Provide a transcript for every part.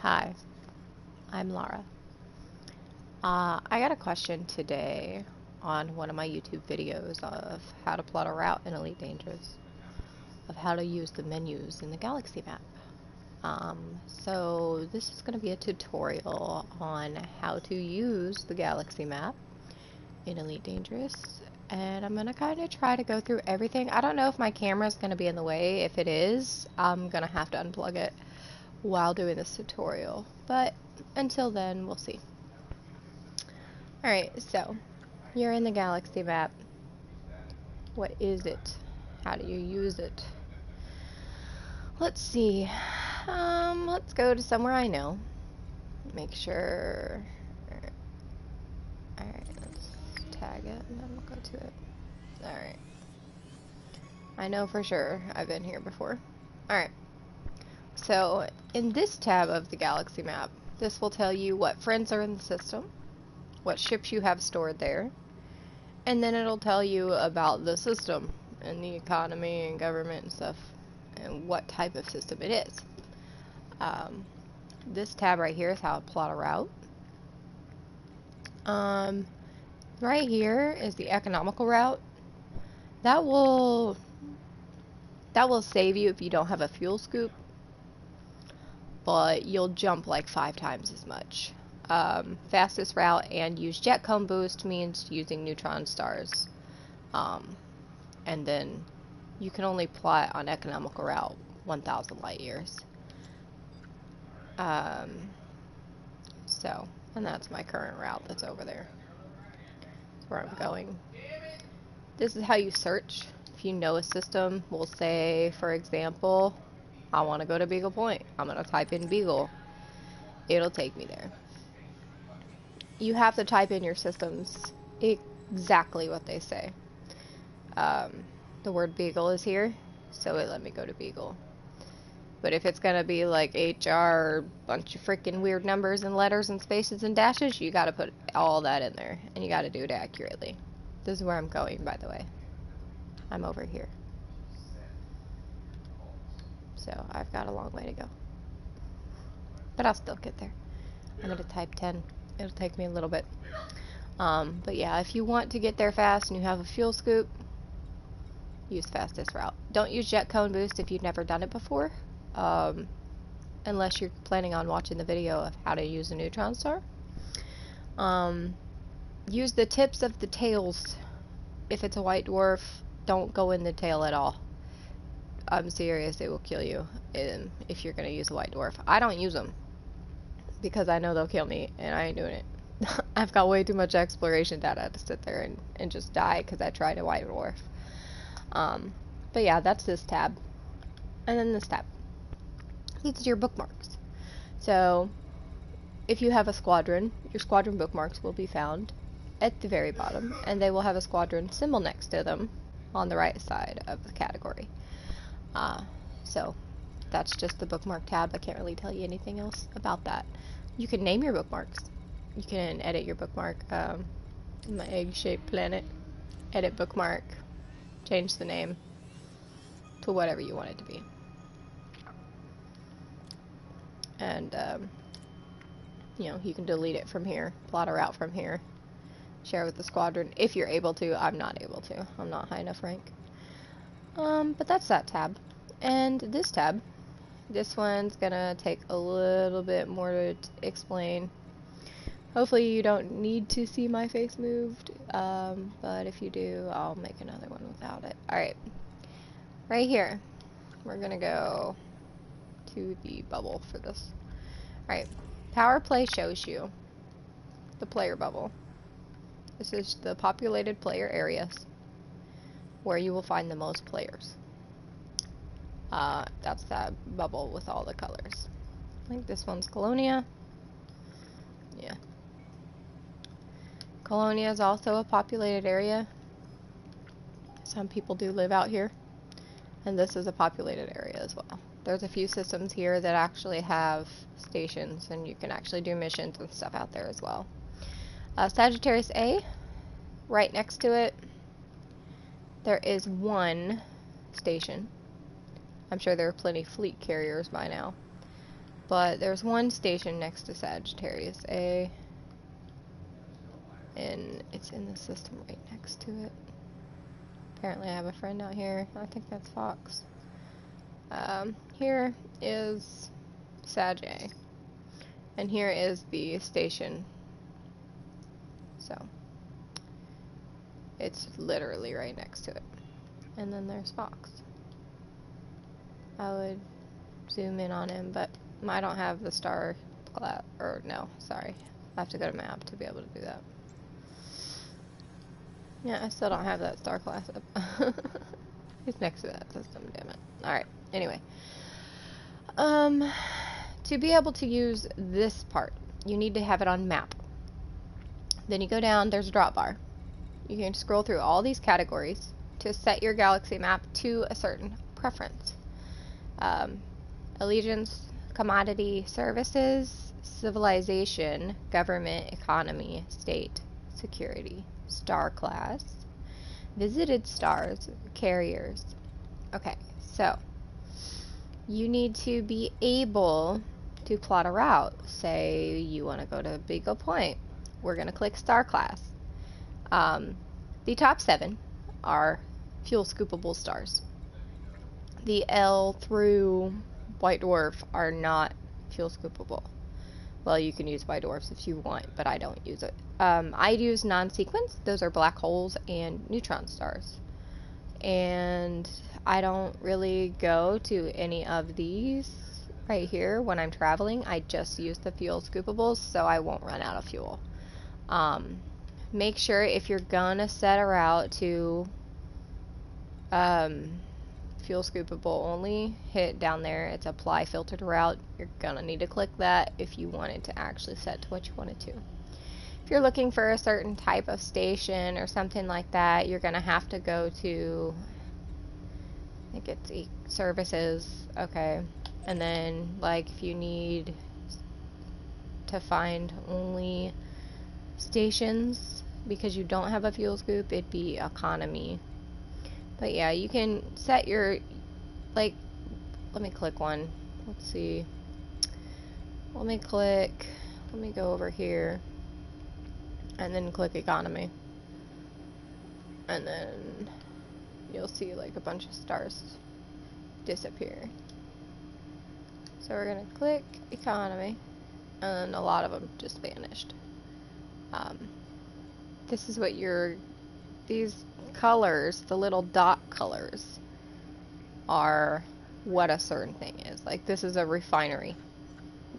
Hi, I'm Lara. I got a question today on one of my YouTube videos of how to plot a route in Elite Dangerous, of how to use the menus in the Galaxy map. So this is going to be a tutorial on how to use the Galaxy map in Elite Dangerous, and I'm going to kind of try to go through everything. I don't know if my camera is going to be in the way. If it is, I'm going to have to unplug it while doing this tutorial, but until then, we'll see. Alright, so you're in the Galaxy map. What is it? How do you use it? Let's see. Let's go to somewhere I know. Make sure. Alright, let's tag it and then we'll go to it. Alright. I know for sure I've been here before. Alright. So, in this tab of the Galaxy map, this will tell you what friends are in the system, what ships you have stored there, and then it'll tell you about the system and the economy and government and stuff and what type of system it is. This tab right here is how to plot a route. Right here is the economical route. That will save you if you don't have a fuel scoop, but you'll jump like 5 times as much. Fastest route and use jet cone boost means using neutron stars. And then you can only plot on economical route 1,000 light years. And that's my current route that's over there. That's where I'm going. This is how you search. If you know a system, we'll say, for example, I want to go to Beagle Point. I'm going to type in Beagle. It'll take me there. You have to type in your systems exactly what they say. The word Beagle is here, so it let me go to Beagle. But if it's gonna be like HR, bunch of freaking weird numbers and letters and spaces and dashes, you gotta put all that in there, and you gotta do it accurately. This is where I'm going, by the way. I'm over here. So I've got a long way to go. But I'll still get there. I'm gonna type 10. It'll take me a little bit. But yeah, if you want to get there fast and you have a fuel scoop, use fastest route. Don't use jet cone boost if you've never done it before. Unless you're planning on watching the video of how to use a neutron star. Use the tips of the tails. If it's a white dwarf, don't go in the tail at all. I'm serious, it will kill you if you're going to use a white dwarf. I don't use them because I know they'll kill me and I ain't doing it. I've got way too much exploration data to sit there and just die because I tried a white dwarf. But yeah, that's this tab. And then this tab. These are your bookmarks. So, if you have a squadron, your squadron bookmarks will be found at the very bottom, and they will have a squadron symbol next to them on the right side of the category. So, that's just the bookmark tab. I can't really tell you anything else about that. You can name your bookmarks. You can edit your bookmark. My egg-shaped planet. Edit bookmark. Change the name to whatever you want it to be. And, you know, you can delete it from here, plot a route from here, share with the squadron if you're able to. I'm not able to. I'm not high enough rank. But that's that tab. And this tab, this one's gonna take a little bit more to explain. Hopefully you don't need to see my face moved, but if you do, I'll make another one without it. Alright, right here, we're gonna go to the bubble for this. Alright, Power Play shows you the player bubble. This is the populated player areas where you will find the most players. That's that bubble with all the colors. I think this one's Colonia. Yeah. Colonia is also a populated area. Some people do live out here. And this is a populated area as well. There's a few systems here that actually have stations, and you can actually do missions and stuff out there as well. Sagittarius A, right next to it, there is one station. I'm sure there are plenty fleet carriers by now. But there's one station next to Sagittarius A, and it's in the system right next to it. Apparently I have a friend out here. I think that's Fox. Here is Sag A, and here is the station. So it's literally right next to it. And then there's Fox. I would zoom in on him, but I don't have the star class, or no, sorry. I have to go to map to be able to do that. Yeah, I still don't have that star class up. It's next to that system, damn it. Alright, anyway. To be able to use this part, you need to have it on map. Then you go down, there's a drop bar. You can scroll through all these categories to set your galaxy map to a certain preference. Allegiance, commodity, services, civilization, government, economy, state, security, star class, visited stars, carriers. Okay, so you need to be able to plot a route. Say you want to go to Beagle Point. We're going to click star class. The top 7 are fuel scoopable stars. The L through White Dwarf are not fuel scoopable. Well, you can use White Dwarfs if you want, but I don't use it. I use non-sequence. Those are black holes and neutron stars. And I don't really go to any of these right here when I'm traveling. I just use the fuel scoopables, so I won't run out of fuel. Make sure if you're gonna set a route to fuel scoopable only, hit down there, it's apply filtered route. You're gonna need to click that if you want it to actually set to what you want it to. If you're looking for a certain type of station or something like that, you're gonna have to go to, I think it's services, okay, and then like if you need to find only stations because you don't have a fuel scoop, it'd be economy. But yeah, you can set your, like, let me click one. Let's see. Let me go over here and then click economy. And then you'll see like a bunch of stars disappear. So we're gonna click economy, and a lot of them just vanished. This is what these colors, the little dot colors, are what a certain thing is. Like this is a refinery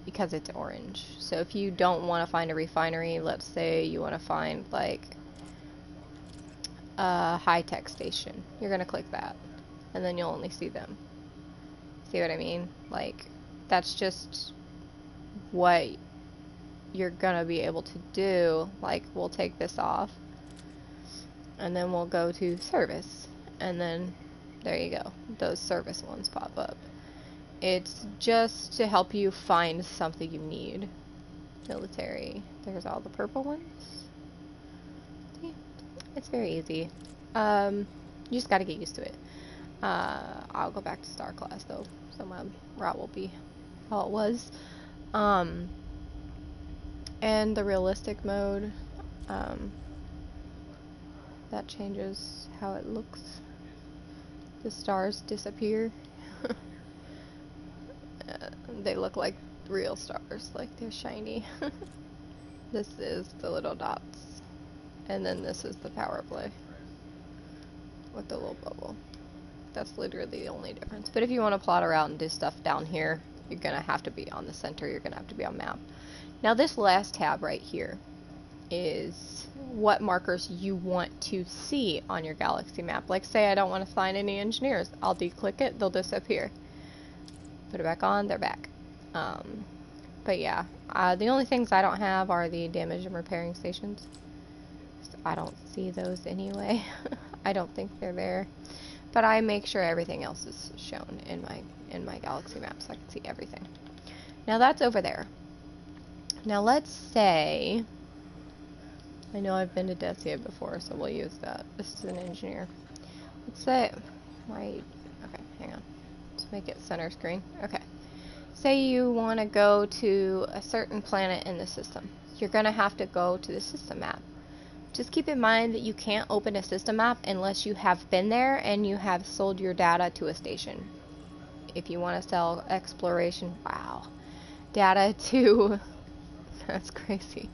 because it's orange. So if you don't want to find a refinery, let's say you want to find like a high-tech station, you're gonna click that, and then you'll only see them. See what I mean? Like that's just what you're gonna be able to do. Like we'll take this off, and then we'll go to service, and then there you go, those service ones pop up. It's just to help you find something you need. Military, there's all the purple ones. See? It's very easy. You just gotta get used to it. I'll go back to star class though, so my route will be how it was. And the realistic mode, that changes how it looks. The stars disappear. They look like real stars, like they're shiny. This is the little dots, and then this is the power play with the little bubble. That's literally the only difference. But if you want to plot a route and do stuff down here, you're gonna have to be on the center, you're gonna have to be on map. Now this last tab right here is what markers you want to see on your galaxy map. Like say I don't want to find any engineers, I'll declick it, they'll disappear. Put it back on, they're back. But yeah, the only things I don't have are the damage and repairing stations. So I don't see those anyway. I don't think they're there. But I make sure everything else is shown in my galaxy map so I can see everything. Now that's over there. Now let's say, I know I've been to Decia before, so we'll use that. This is an engineer. Let's say, okay, hang on. Let's make it center screen. Okay. say you want to go to a certain planet in the system. You're going to have to go to the system map. Just keep in mind that you can't open a system map unless you have been there and you have sold your data to a station. If you want to sell exploration, data to, that's crazy.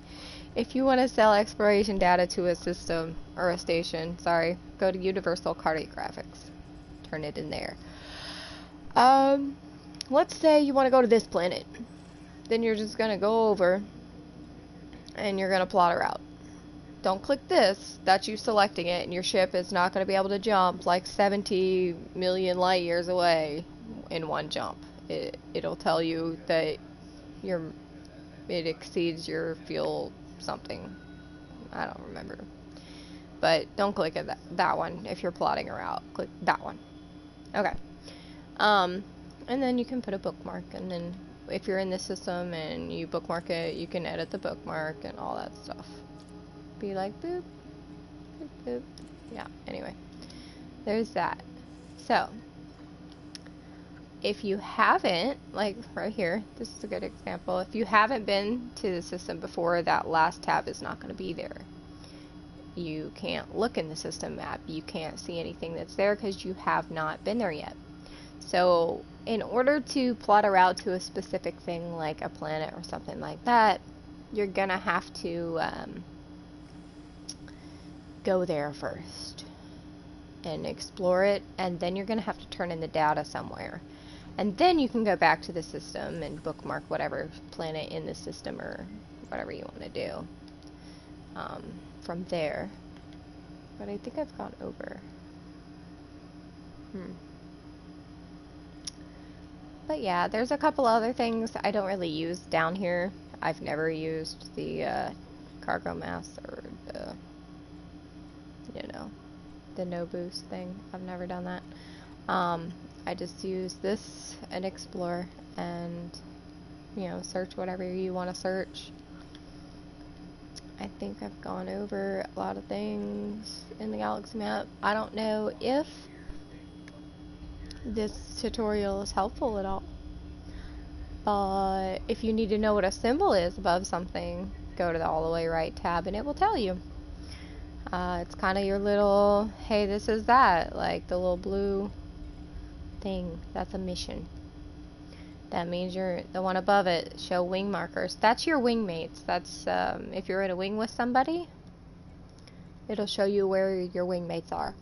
If you want to sell exploration data to a system, or a station, sorry, go to Universal Cartographics. Turn it in there. Let's say you want to go to this planet. Then you're just going to go over and you're going to plot a route. Don't click this, that's you selecting it, and your ship is not going to be able to jump like 70 million light years away in one jump. It'll tell you that it exceeds your fuel something. I don't remember. But don't click at that one if you're plotting a route. Click that one. Okay. And then you can put a bookmark, and then if you're in the system and you bookmark it, you can edit the bookmark and all that stuff. Be like, boop, boop, boop. Yeah, anyway. There's that. So, if you haven't, like right here, this is a good example. If you haven't been to the system before, that last tab is not going to be there. You can't look in the system map. You can't see anything that's there because you have not been there yet. So, in order to plot a route to a specific thing, like a planet or something like that, you're going to have to go there first and explore it, and then you're going to have to turn in the data somewhere. And then you can go back to the system and bookmark whatever planet in the system or whatever you want to do from there. But I think I've gone over. But yeah, there's a couple other things I don't really use down here. I've never used the cargo mass or the, the no boost thing. I've never done that. I just use this and explore and, search whatever you want to search. I think I've gone over a lot of things in the galaxy map. I don't know if this tutorial is helpful at all, but if you need to know what a symbol is above something, go to the all the way right tab and it will tell you. It's kind of your little, hey, this is that, like the little blue thing. That's a mission. That means you're the one above it. Show wing markers. That's your wing mates. That's if you're in a wing with somebody, it'll show you where your wing mates are.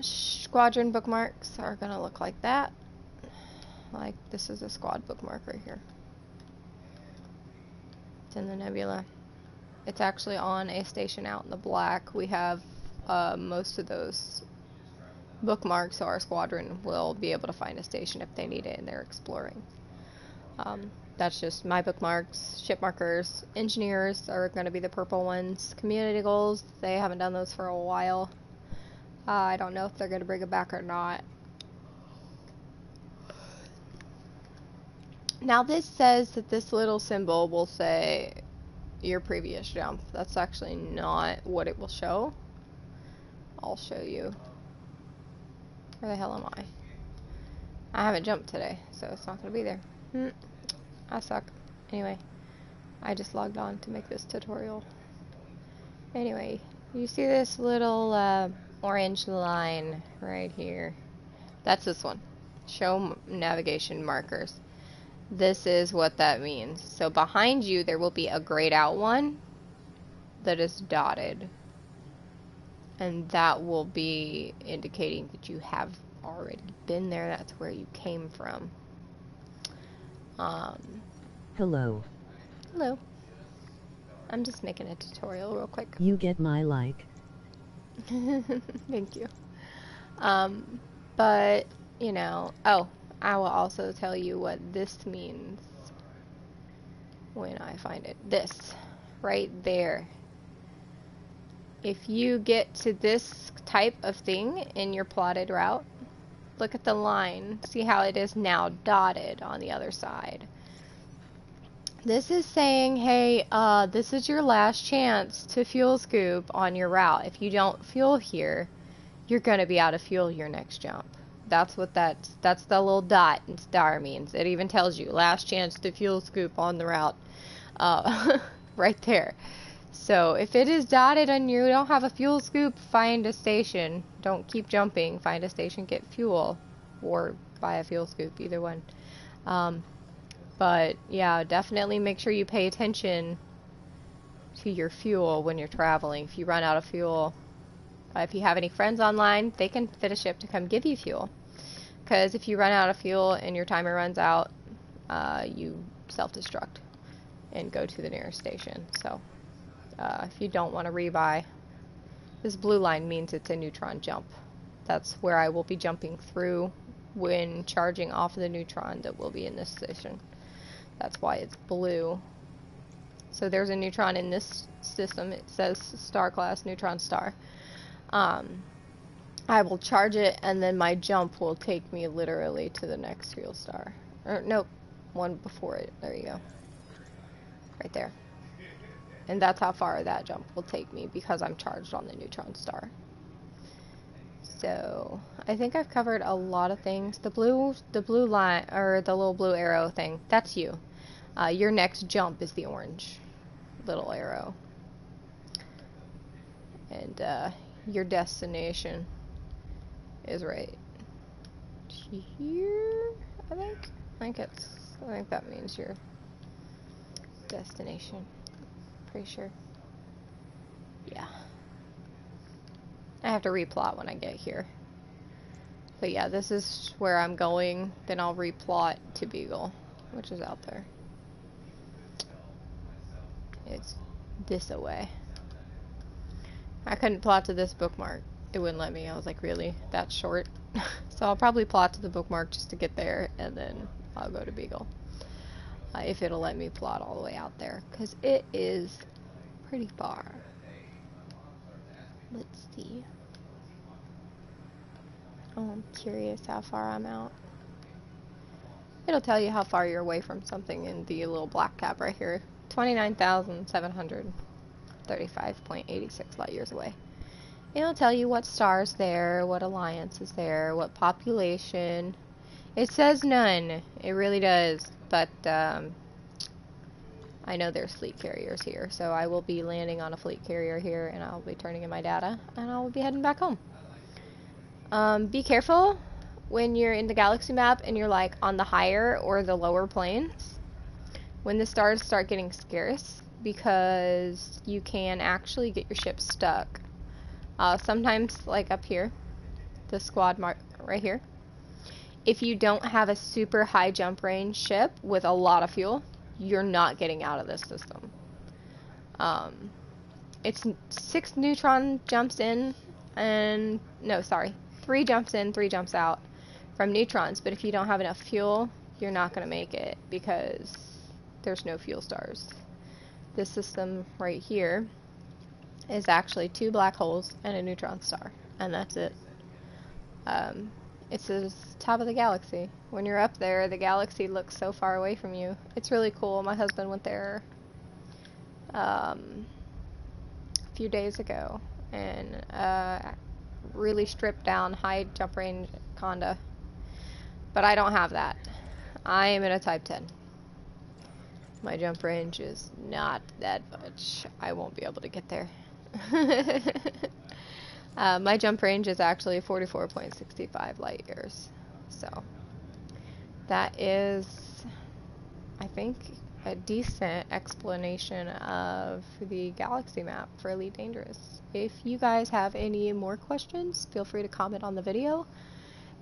Squadron bookmarks are gonna look like that. Like this is a squad bookmark right here. It's in the nebula. It's actually on a station out in the black. We have most of those bookmarks, so our squadron will be able to find a station if they need it and they're exploring. That's just my bookmarks. Ship markers. Engineers are going to be the purple ones. Community goals, they haven't done those for a while. I don't know if they're going to bring it back or not. Now this says that this little symbol will say your previous jump. That's actually not what it will show. I'll show you. Where the hell am I? I haven't jumped today, so it's not going to be there. I suck. Anyway, I just logged on to make this tutorial. Anyway, you see this little orange line right here? That's this one. Show navigation markers. This is what that means. So behind you there will be a grayed out one that is dotted. And that will be indicating that you have already been there. That's where you came from. Hello. Hello. I'm just making a tutorial real quick. You get my like. Thank you. But, oh, I will also tell you what this means when I find it. This, right there. If you get to this type of thing in your plotted route, look at the line. See how it is now dotted on the other side. This is saying, hey, this is your last chance to fuel scoop on your route. If you don't fuel here, you're going to be out of fuel your next jump. That's what that's the little dot and star means. It even tells you last chance to fuel scoop on the route, right there. So if it is dotted and you don't have a fuel scoop, find a station. Don't keep jumping. Find a station, get fuel, or buy a fuel scoop. Either one. But yeah, definitely make sure you pay attention to your fuel when you're traveling. If you run out of fuel, if you have any friends online, they can fit a ship to come give you fuel. Because if you run out of fuel and your timer runs out, you self-destruct and go to the nearest station. So if you don't want to rebuy, this blue line means it's a neutron jump. That's where I will be jumping through when charging off of the neutron that will be in this station. That's why it's blue. So there's a neutron in this system. It says star class neutron star. I will charge it, and then my jump will take me literally to the next fuel star. Or nope, one before it. There you go. Right there. And that's how far that jump will take me because I'm charged on the neutron star. So I think I've covered a lot of things. The blue line, or the little blue arrow thing, that's you. Your next jump is the orange little arrow. And your destination is right here, I think. I think that means your destination. Pretty sure. Yeah. I have to replot when I get here. But yeah, this is where I'm going. Then I'll replot to Beagle, which is out there. It's this away. I couldn't plot to this bookmark. It wouldn't let me. I was like, really? That's short? So I'll probably plot to the bookmark just to get there, and then I'll go to Beagle. If it'll let me plot all the way out there. Because it is pretty far. Let's see. Oh, I'm curious how far I'm out. It'll tell you how far you're away from something in the little black cap right here. 29,735.86 light years away. It'll tell you what star's there, what alliance is there, what population. It says none. It really does. But I know there's fleet carriers here, so I will be landing on a fleet carrier here, and I'll be turning in my data, and I'll be heading back home. Be careful when you're in the galaxy map and you're like on the higher or the lower planes when the stars start getting scarce, because you can actually get your ship stuck. Sometimes, like up here, the squad mark right here, if you don't have a super high jump range ship with a lot of fuel, you're not getting out of this system. It's 6 neutron jumps in, and no, sorry, 3 jumps in, 3 jumps out from neutrons. But if you don't have enough fuel, you're not going to make it because there's no fuel stars. This system right here is actually 2 black holes and a neutron star, and that's it. It's the top of the galaxy. When you're up there, the galaxy looks so far away from you. It's really cool. My husband went there a few days ago, and really stripped down high jump range Conda. But I don't have that. I am in a Type 10. My jump range is not that much. I won't be able to get there. My jump range is actually 44.65 light years. So that is, I think, a decent explanation of the galaxy map for Elite Dangerous. If you guys have any more questions, feel free to comment on the video,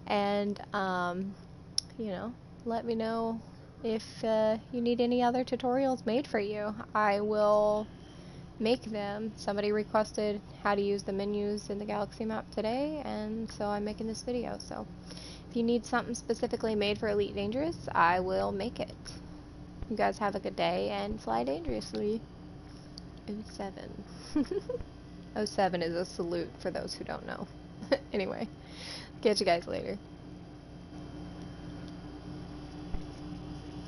and you know, let me know if you need any other tutorials made for you. I will make them. Somebody requested how to use the menus in the galaxy map today, and so I'm making this video. So if you need something specifically made for Elite Dangerous, I will make it. You guys have a good day and fly dangerously. 07. 07 is a salute for those who don't know. Anyway, catch you guys later.